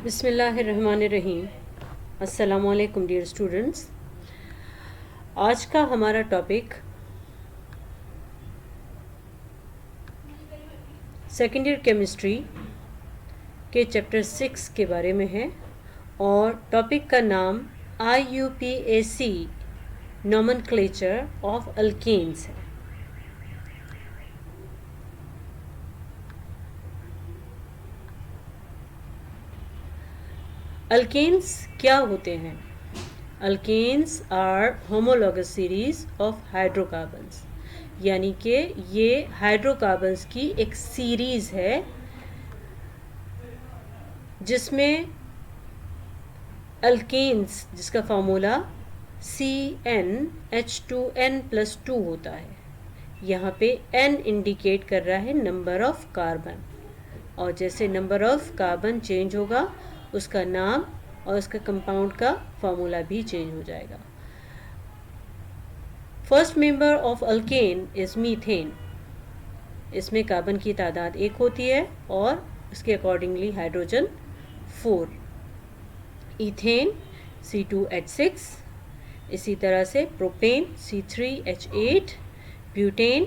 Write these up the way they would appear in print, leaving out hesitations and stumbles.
बिस्मिल्लाहिर्रहमानिर्रहीम। अस्सलामुअलैकुम dear students. आज का हमारा टॉपिक सेकेंड ईयर केमिस्ट्री के चैप्टर 6 के बारे में है और टॉपिक का नाम IUPAC नोमेनक्लेचर ऑफ अल्केन्स है। अल्केन्स क्या होते हैं? Alkanes are homologous series of hydrocarbons, यानी कि ये हाइड्रोकार्बन्स की एक सीरीज है जिसमें अल्केन्स जिसका फार्मूला CnH2n+2 होता है। यहाँ पे n इंडिकेट कर रहा है नंबर ऑफ कार्बन, और जैसे नंबर ऑफ कार्बन चेंज होगा उसका नाम और उसका कंपाउंड का फार्मूला भी चेंज हो जाएगा। First member of alkane is methane. इसमें कार्बन की तादाद 1 होती है और उसके अकॉर्डिंगली हाइड्रोजन 4। इथेन C2H6, इसी तरह से propane C3H8, butane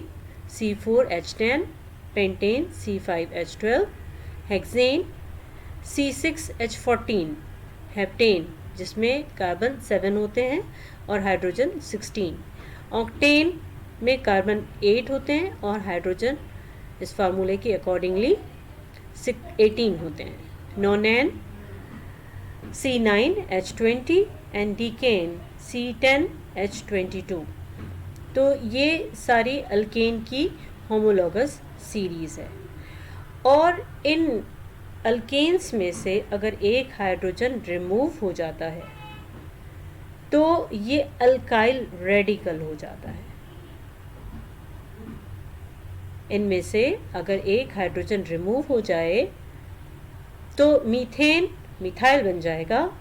C4H10, pentane C5H12, hexane C6H14, heptane जिसमें कार्बन 7 होते हैं और हाइड्रोजन 16, ऑक्टेन में कार्बन 8 होते हैं और हाइड्रोजन इस फार्मूले के अकॉर्डिंगली 18 होते हैं, नोनेन C9H20 एंड डीकेन C10H22। तो ये सारी अल्केन की होमोलॉगस सीरीज़ है। और इन अल्केन्स में से अगर एक हाइड्रोजन रिमूव हो जाता है तो ये अल्काइल रेडिकल हो जाता है। इनमें से अगर एक हाइड्रोजन रिमूव हो जाए तो मीथेन मिथाइल बन जाएगा,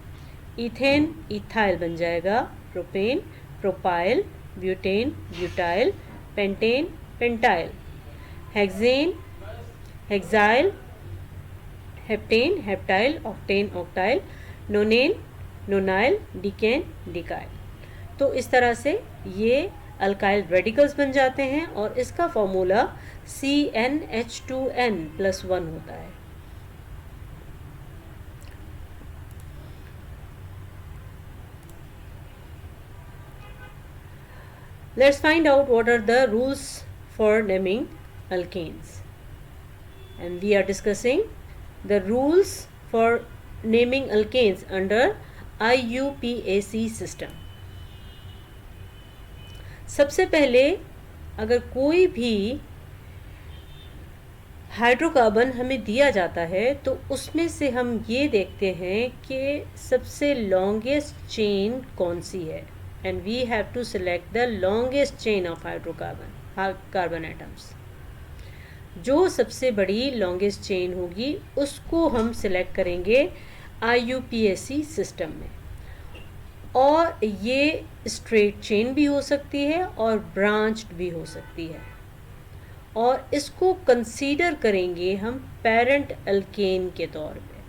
इथेन इथाइल बन जाएगा, propane propyl, butane butyl, pentane pentyl, hexane hexyl, heptane heptyl, octane octyl, nonane nonyl, decane decyl. तो इस तरह से ये अल्काइल रेडिकल्स बन जाते हैं और इसका फॉर्मूला CnH2n+1 होता है। Let's find out what are the rules for naming alkanes. And we are discussing the rules for naming alkanes under IUPAC system. सबसे पहले अगर कोई भी हाइड्रोकार्बन हमें दिया जाता है तो उसमें से हम ये देखते हैं कि सबसे लॉन्गेस्ट चेन कौन सी है, and we have to select the longest chain of carbon atoms. जो सबसे बड़ी लॉन्गेस्ट चेन होगी उसको हम सिलेक्ट करेंगे IUPAC सिस्टम में। और ये स्ट्रेट चेन भी हो सकती है और ब्रांच्ड भी हो सकती है, और इसको कंसीडर करेंगे हम पेरेंट अल्केन के तौर पे।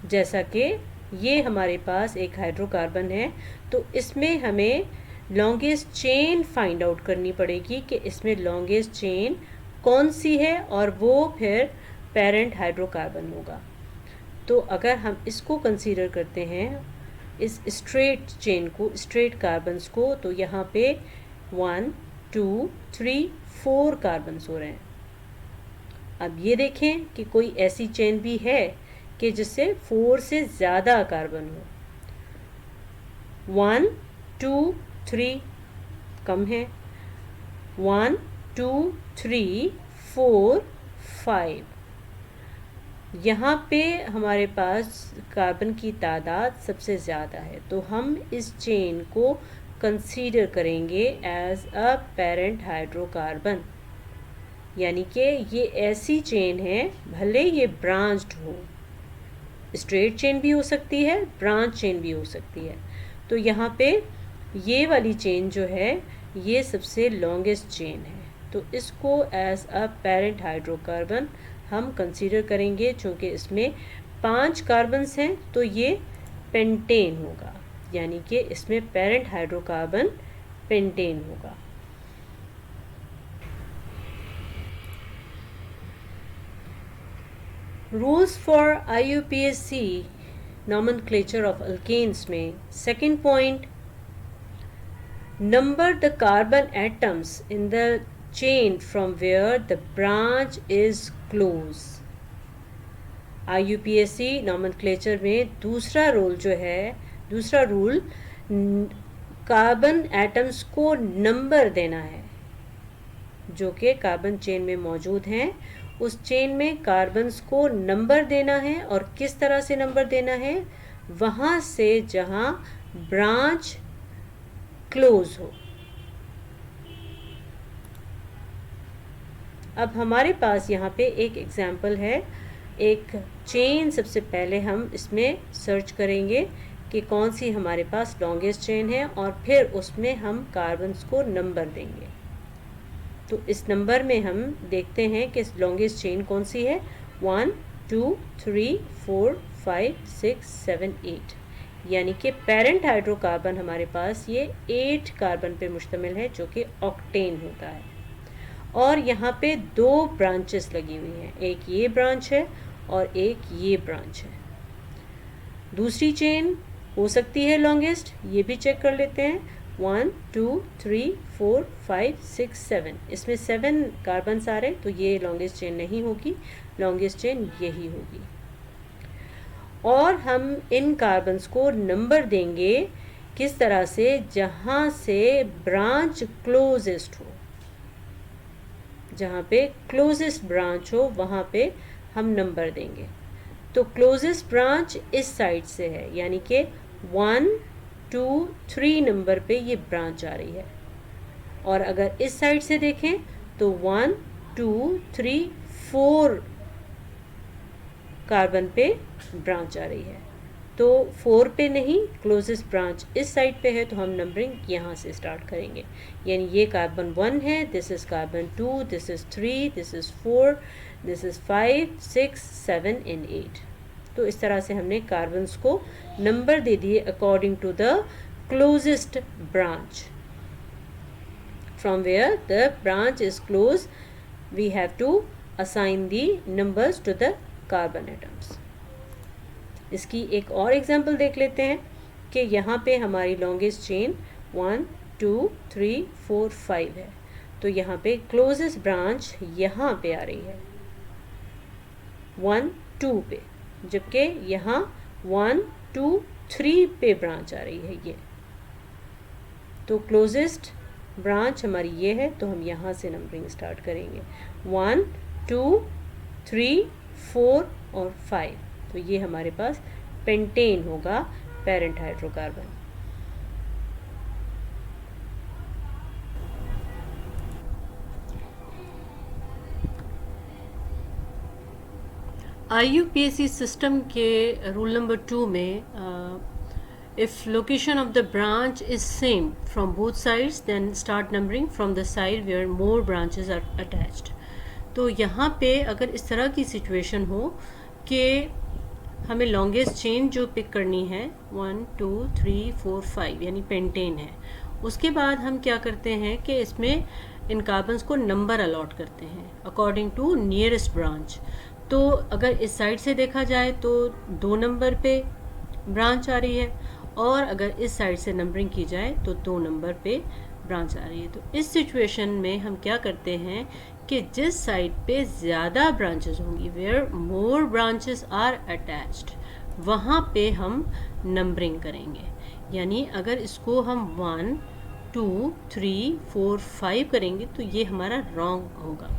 जैसा कि ये हमारे पास एक हाइड्रोकार्बन है तो इसमें हमें लॉन्गेस्ट चेन फाइंड आउट करनी पड़ेगी कि इसमें लॉन्गेस्ट चेन कौन सी है, और वो फिर पेरेंट हाइड्रोकार्बन होगा। तो अगर हम इसको कंसीडर करते हैं इस स्ट्रेट चेन को, स्ट्रेट कार्बन्स को, तो यहाँ पे 1 2 3 4 कार्बन्स हो रहे हैं। अब ये देखें कि कोई ऐसी चेन भी है कि जिससे 4 से ज़्यादा कार्बन हो। 1 2 3 कम है, 1 2 3 4 5। यहाँ पे हमारे पास कार्बन की तादाद सबसे ज़्यादा है, तो हम इस चेन को कंसीडर करेंगे एज अ पेरेंट हाइड्रोकार्बन। यानी कि ये ऐसी चेन है, भले ये ब्रांच्ड हो, स्ट्रेट चेन भी हो सकती है, ब्रांच चेन भी हो सकती है। तो यहाँ पे ये वाली चेन जो है ये सबसे लॉन्गेस्ट चेन है, तो इसको एज अ पेरेंट हाइड्रोकार्बन हम कंसीडर करेंगे, चूँकि इसमें 5 कार्बन्स हैं तो ये पेंटेन होगा, यानी कि इसमें पेरेंट हाइड्रोकार्बन पेंटेन होगा। Rules for IUPAC nomenclature of alkanes में second point, number the carbon atoms in the chain from where the branch is close। IUPAC nomenclature में दूसरा रूल जो है, दूसरा रूल कार्बन एटम्स को नंबर देना है जो कि कार्बन चेन में मौजूद हैं। उस चेन में कार्बन्स को नंबर देना है, और किस तरह से नंबर देना है, वहाँ से जहाँ ब्रांच क्लोज हो। अब हमारे पास यहाँ पे एक एग्जाम्पल है, एक चेन। सबसे पहले हम इसमें सर्च करेंगे कि कौन सी हमारे पास लॉन्गेस्ट चेन है, और फिर उसमें हम कार्बन्स को नंबर देंगे। तो इस नंबर में हम देखते हैं कि लॉन्गेस्ट चेन कौन सी है। 1 2 3 4 5 6 7 8, यानी कि पेरेंट हाइड्रोकार्बन हमारे पास ये 8 कार्बन पे मुश्तमिल है, जो कि ऑक्टेन होता है। और यहाँ पे 2 ब्रांचेस लगी हुई हैं, एक ये ब्रांच है और एक ये ब्रांच है। दूसरी चेन हो सकती है लॉन्गेस्ट, ये भी चेक कर लेते हैं। 1 2 3 4 5 6 7, इसमें 7 कार्बन्स आ रहे, तो ये लॉन्गेस्ट चेन नहीं होगी, लॉन्गेस्ट चेन यही होगी। और हम इन कार्बन्स को नंबर देंगे किस तरह से, जहाँ से ब्रांच क्लोजेस्ट हो, जहाँ पे क्लोजेस्ट ब्रांच हो वहाँ पे हम नंबर देंगे। तो क्लोजेस्ट ब्रांच इस साइड से है, यानी कि 1 2 3 नंबर पे ये ब्रांच आ रही है। और अगर इस साइड से देखें तो 1 2 3 4 कार्बन पे ब्रांच आ रही है। तो 4 पे नहीं, क्लोजेस्ट ब्रांच इस साइड पे है, तो हम नंबरिंग यहाँ से स्टार्ट करेंगे। यानी ये कार्बन 1 है, this is carbon 2, this is 3, this is 4, this is 5 6 7 and 8। तो इस तरह से हमने कार्बन्स को नंबर दे दिए according to the closest branch. From where the branch is close, we have to assign the numbers to the carbon atoms. इसकी एक और एग्जांपल देख लेते हैं कि यहाँ पे हमारी लॉन्गेस्ट चेन 1 2 3 4 5 है। तो यहाँ पे क्लोजेस्ट ब्रांच यहाँ पे आ रही है 1 2 पे, जबकि यहाँ 1 2 3 पे ब्रांच आ रही है ये। तो क्लोजेस्ट ब्रांच हमारी ये है, तो हम यहाँ से नंबरिंग स्टार्ट करेंगे 1 2 3 4 और 5। तो ये हमारे पास पेंटेन होगा, पेरेंट हाइड्रोकार्बन। IUPAC सिस्टम के रूल नंबर 2 में if location of the branch is same from both sides then start numbering from the side where more branches are attached. तो यहाँ पे अगर इस तरह की सिचुएशन हो कि हमें लॉन्गेस्ट चेन जो पिक करनी है 1 2 3 4 5 यानी पेंटेन है, उसके बाद हम क्या करते हैं कि इसमें इन कार्बन्स को नंबर अलॉट करते हैं अकॉर्डिंग टू नियरेस्ट ब्रांच। तो अगर इस साइड से देखा जाए तो 2 नंबर पे ब्रांच आ रही है, और अगर इस साइड से नंबरिंग की जाए तो 2 नंबर पे ब्रांच आ रही है। तो इस सिचुएशन में हम क्या करते हैं कि जिस साइड पे ज़्यादा ब्रांचेस होंगी, where more branches are attached, वहाँ पे हम नंबरिंग करेंगे। यानी अगर इसको हम 1 2 3 4 5 करेंगे तो ये हमारा रॉन्ग होगा।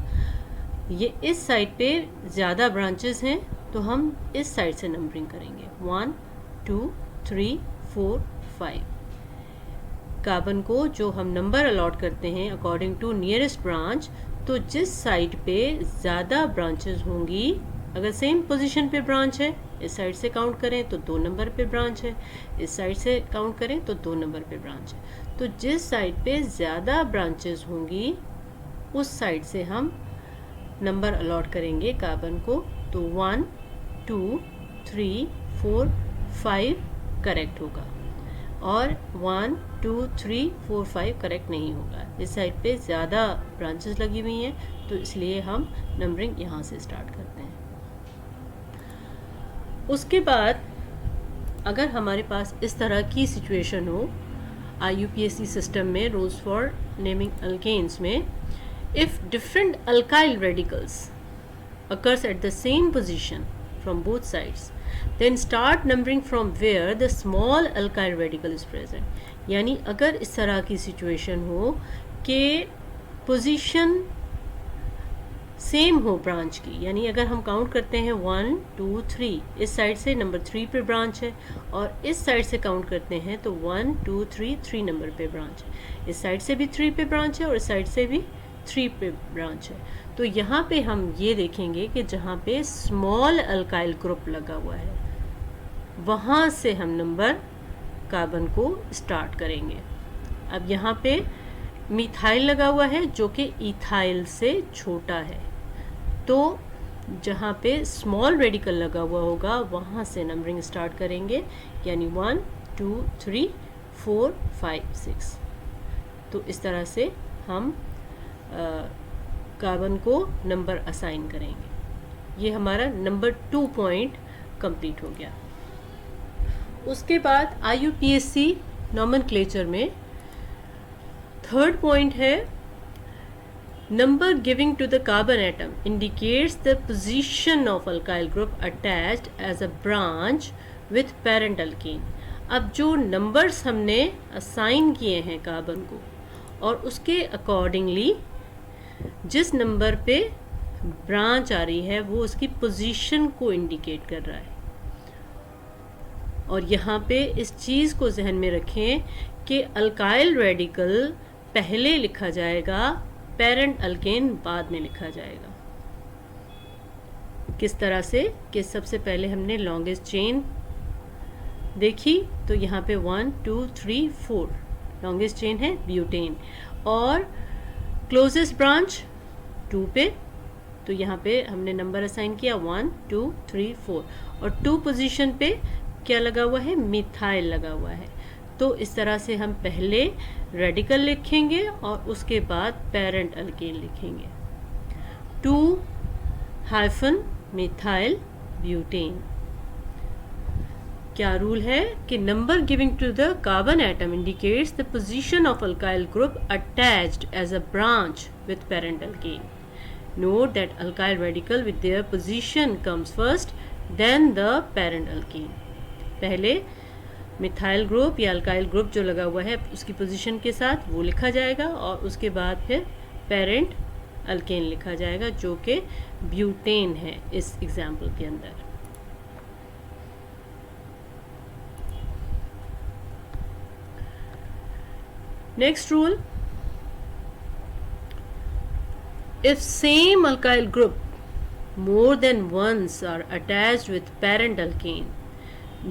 ये इस साइड पे ज़्यादा ब्रांचेस हैं, तो हम इस साइड से नंबरिंग करेंगे 1 2 3 4 5। कार्बन को जो हम नंबर अलॉट करते हैं अकॉर्डिंग टू नियरेस्ट ब्रांच, तो जिस साइड पे ज़्यादा ब्रांचेस होंगी, अगर सेम पोजीशन पे ब्रांच है, इस साइड से काउंट करें तो 2 नंबर पे ब्रांच है, इस साइड से काउंट करें तो 2 नंबर पे ब्रांच है। तो जिस साइड पे ज़्यादा ब्रांचेस होंगी उस साइड से हम नंबर अलॉट करेंगे कार्बन को, तो 1 2 3 4 5 करेक्ट होगा और 1 2 3 4 5 करेक्ट नहीं होगा। इस साइड पे ज़्यादा ब्रांचेस लगी हुई हैं, तो इसलिए हम नंबरिंग यहाँ से स्टार्ट करते हैं। उसके बाद अगर हमारे पास इस तरह की सिचुएशन हो IUPAC सिस्टम में, रूल्स फॉर नेमिंग अल्केन्स में, if different alkyl radicals occurs at the same position from both sides, then start numbering from where the small alkyl radical is present. यानी अगर इस तरह की सिचुएशन हो कि पोजीशन सेम हो ब्रांच की, यानी अगर हम काउंट करते हैं 1 2 3, इस साइड से नंबर 3 पे ब्रांच है और इस साइड से काउंट करते हैं तो 1 2 3 नंबर पे ब्रांच है, इस साइड से भी 3 पे ब्रांच है और इस साइड से भी 3 पे ब्रांच है। तो यहाँ पे हम ये देखेंगे कि जहाँ पे स्मॉल अल्काइल ग्रुप लगा हुआ है वहाँ से हम नंबर कार्बन को स्टार्ट करेंगे। अब यहाँ पे मिथाइल लगा हुआ है जो कि इथाइल से छोटा है, तो जहाँ पे स्मॉल रेडिकल लगा हुआ होगा वहाँ से नंबरिंग स्टार्ट करेंगे, यानी 1 2 3 4 5 6। तो इस तरह से हम कार्बन को नंबर असाइन करेंगे। ये हमारा नंबर 2 पॉइंट कंप्लीट हो गया। उसके बाद IUPAC नॉमेनक्लेचर में थर्ड पॉइंट है, number giving to the carbon atom indicates the position of alkyl group attached as a branch with parent alkene. अब जो नंबर्स हमने असाइन किए हैं कार्बन को और उसके अकॉर्डिंगली जिस नंबर पे ब्रांच आ रही है वो उसकी पोजीशन को इंडिकेट कर रहा है। और यहाँ पे इस चीज़ को जहन में रखें कि अल्काइल रेडिकल पहले लिखा जाएगा, पेरेंट अल्केन बाद में लिखा जाएगा। किस तरह से कि सबसे पहले हमने लॉन्गेस्ट चेन देखी, तो यहाँ पे 1 2 3 4 लॉन्गेस्ट चेन है ब्यूटेन, और क्लोजेस्ट ब्रांच 2 पे, तो यहाँ पे हमने नंबर असाइन किया 1 2 3 4, और 2 पोजीशन पे क्या लगा हुआ है, मिथाइल लगा हुआ है। तो इस तरह से हम पहले रेडिकल लिखेंगे और उसके बाद पेरेंट अल्केन लिखेंगे, 2 मिथाइल ब्यूटेन। क्या रूल है कि number giving to the carbon atom indicates the position of alkyl group attached as a branch with parent alkane. Note that alkyl radical with their position comes first then the parent alkane. पहले methyl group या alkyl group जो लगा हुआ है उसकी position के साथ वो लिखा जाएगा और उसके बाद फिर पेरेंट अल्केन लिखा जाएगा जो कि ब्यूटेन है इस एग्जाम्पल के अंदर। Next rule, if same alkyl group more than once are attached with parent alkane,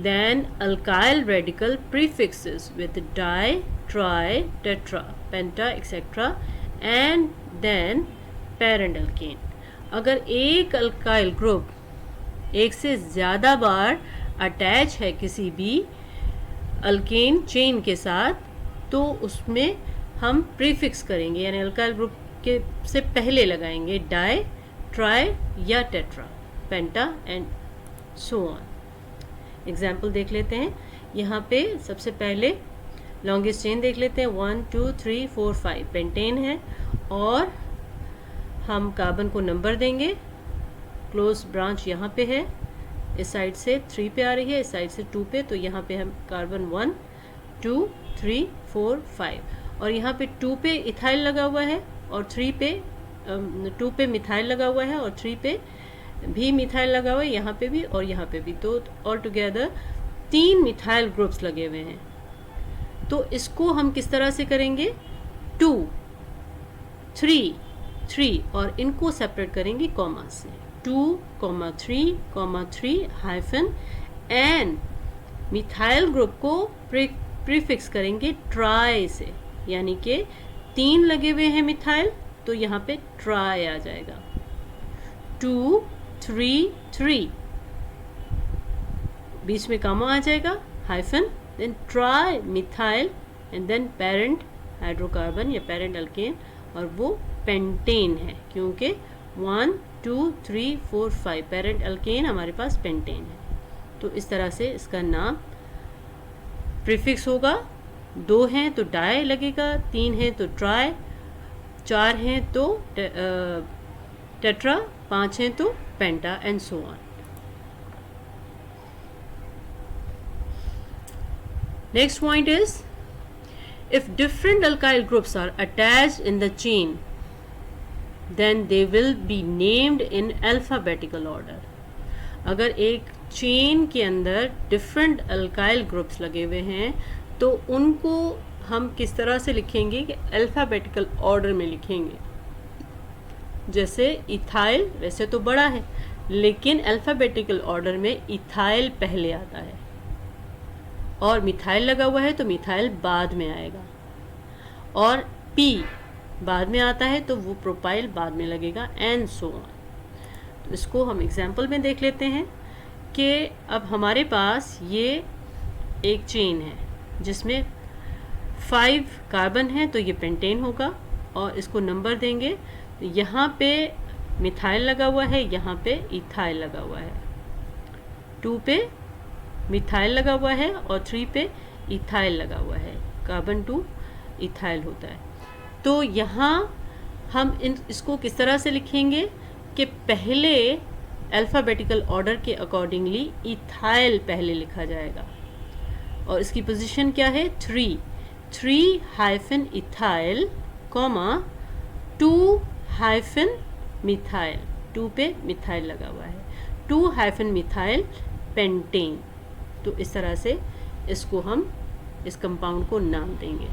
then alkyl radical prefixes with di, tri, tetra, penta etc. and then parent alkane। अगर एक अल्काइल ग्रुप एक से ज़्यादा बार attach है किसी भी alkane chain के साथ, तो उसमें हम प्रीफिक्स करेंगे, यानी अल्काइल ग्रुप के से पहले लगाएंगे डाई, ट्राई या tetra, penta and so on. Example देख लेते हैं। यहाँ पे सबसे पहले लॉन्गेस्ट चेन देख लेते हैं, 1 2 3 4 5 पेंटेन है और हम कार्बन को नंबर देंगे। क्लोज ब्रांच यहाँ पे है, इस साइड से 3 पे आ रही है, इस साइड से 2 पे, तो यहाँ पे हम कार्बन 1 2 3 4 5, और यहाँ पे 2 पे इथाइल लगा हुआ है और 3 पे 2 पे मिथाइल लगा हुआ है और 3 पे भी मिथाइल लगा हुआ है, यहाँ पे भी और यहाँ पे भी, तो ऑल टुगेदर 3 मिथाइल ग्रुप्स लगे हुए हैं। तो इसको हम किस तरह से करेंगे, 2 3 3 और इनको सेपरेट करेंगे कॉमा से, 2 3 3 हाइफन एंड मिथाइल ग्रुप को प्रीफिक्स करेंगे ट्राई से, यानी कि 3 लगे हुए हैं मिथाइल तो यहाँ पे ट्राई आ जाएगा। 2 3 3, बीच में कामा आ जाएगा, hyphen, then trimethyl and then parent hydrocarbon या पेरेंट अल्केन, और वो पेंटेन है क्योंकि 1 2 3 4 5 पेरेंट अल्केन हमारे पास पेंटेन है। तो इस तरह से इसका नाम प्रीफिक्स होगा। 2 हैं तो डाई लगेगा, 3 हैं तो ट्राई, 4 हैं तो टेट्रा, 5 हैं तो penta, and so on. Next point is, if different alkyl groups are attached in the chain, then they will be named in alphabetical order. अगर एक चेन के अंदर डिफरेंट अल्काइल ग्रुप्स लगे हुए हैं तो उनको हम किस तरह से लिखेंगे कि अल्फ़ाबेटिकल ऑर्डर में लिखेंगे। जैसे इथाइल वैसे तो बड़ा है, लेकिन अल्फ़ाबेटिकल ऑर्डर में इथाइल पहले आता है, और मिथाइल लगा हुआ है तो मिथाइल बाद में आएगा, और पी बाद में आता है तो वो प्रोपाइल बाद में लगेगा, एंड सो ऑन। तो इसको हम एग्जाम्पल में देख लेते हैं कि अब हमारे पास ये एक चेन है जिसमें 5 कार्बन है, तो ये पेंटेन होगा, और इसको नंबर देंगे तो यहाँ पे मिथाइल लगा हुआ है, यहाँ पे इथाइल लगा हुआ है, 2 पे मिथाइल लगा हुआ है और 3 पे इथाइल लगा हुआ है, कार्बन 2 इथाइल होता है। तो यहाँ हम इसको किस तरह से लिखेंगे कि पहले अल्फ़ाबेटिकल ऑर्डर के अकॉर्डिंगली इथाइल पहले लिखा जाएगा, और इसकी पोजीशन क्या है, 3 hyphen ethyl comma 2 hyphen methyl, 2 पे मिथाइल लगा हुआ है, 2 हाइफन मिथाइल पेंटेन। तो इस तरह से इसको हम इस कंपाउंड को नाम देंगे।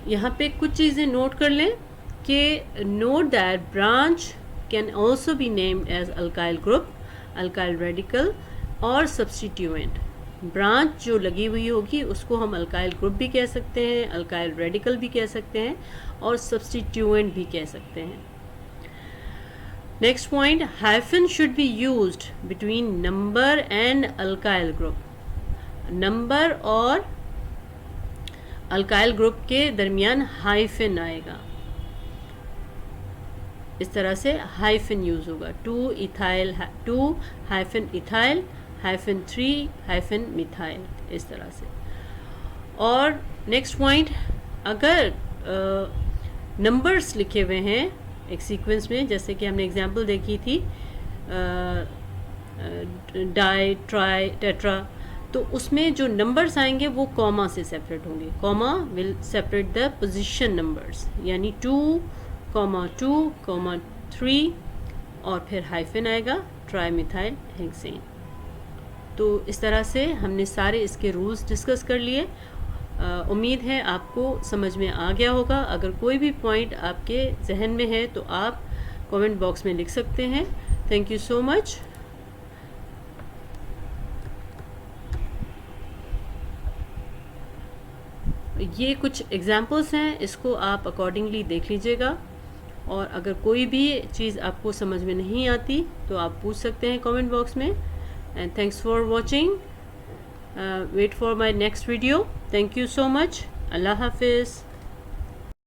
यहाँ पे कुछ चीज़ें नोट कर लें कि note that branch can also be named as alkyl group, alkyl radical और सब्स्टिट्यूएंट। ब्रांच जो लगी हुई होगी उसको हम अल्काइल ग्रुप भी कह सकते हैं, अल्काइल रेडिकल भी कह सकते हैं, और सब्स्टिट्यूएंट भी कह सकते हैं। Next point, hyphen should be used between number and alkyl group. Number और अल्काइल ग्रुप के दरमियान हाइफन आएगा, इस तरह से हाइफन यूज होगा, 2 ethyl 2 hyphen ethyl hyphen 3 hyphen methyl, इस तरह से। और नेक्स्ट पॉइंट, अगर नंबर्स लिखे हुए हैं एक सीक्वेंस में, जैसे कि हमने एग्जांपल देखी थी डाई ट्राई टेट्रा, तो उसमें जो नंबर्स आएंगे वो कॉमा से सेपरेट होंगे, comma will separate the position numbers, यानी 2, 2, 3, और फिर हाइफन आएगा ट्राई मिथाइल हेक्सेन। तो इस तरह से हमने सारे इसके रूल्स डिस्कस कर लिए। उम्मीद है आपको समझ में आ गया होगा। अगर कोई भी पॉइंट आपके जहन में है तो आप कमेंट बॉक्स में लिख सकते हैं। Thank you so much. ये कुछ एग्जाम्पल्स हैं, इसको आप अकॉर्डिंगली देख लीजिएगा, और अगर कोई भी चीज़ आपको समझ में नहीं आती तो आप पूछ सकते हैं कमेंट बॉक्स में। And thanks for watching. Wait for my next video. Thank you so much. अल्लाह हाफिज़।